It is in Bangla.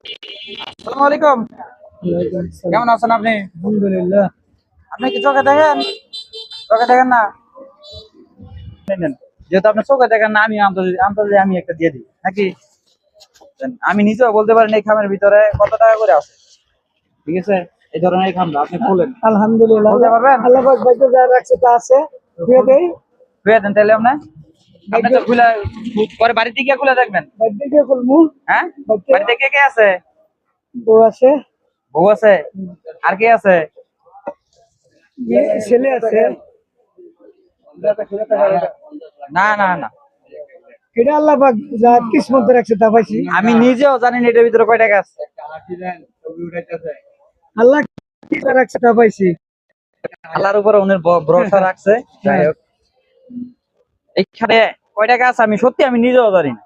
আসসালামু আলাইকুম। কেমন আছেন আপনি? আলহামদুলিল্লাহ। আপনি কি চোখে দেখেন? চোখে দেখেন না? নেন। যেহেতু আপনি চোখে দেখেন না, আমি আন্তর্জাতিক আমি একটা দিয়ে দিই নাকি? দেন। আমি নিজেও বলতে পারেন এই খামের ভিতরে কত টাকা করে আছে। ঠিক আছে, এই ধরনের এই খামটা আপনি খুলেন, আলহামদুলিল্লাহ। বলতে পারবেন? আল্লাহ পাক ভাগ্যে যা রাখছে তা আছে। দিয়ে দেই। খুলে দেন তাহলে আপনি তো খুলে পরে বাড়িতে গিয়ে খুলে দেখবেন। বাড়িতে গিয়ে খুলমু। হ্যাঁ, বাড়িতে বাড়িতে কে কে আছে? বউ আছে, বউ আছে, আর কে আছে? ছেলে আছে। না না না, এটা আল্লাহ পাক যা কিসমতে রাখছে তা পাইছি। আমি নিজেও জানি না এটার ভিতরে কয় টাকা আছে। আল্লাহ কি যা রাখছে তা পাইছি। আল্লাহর উপরে উনি ভরসা রাখছে। যাই হোক, এইখানে কয় টাকা আছে আমি সত্যি আমি নিজেও জানি না।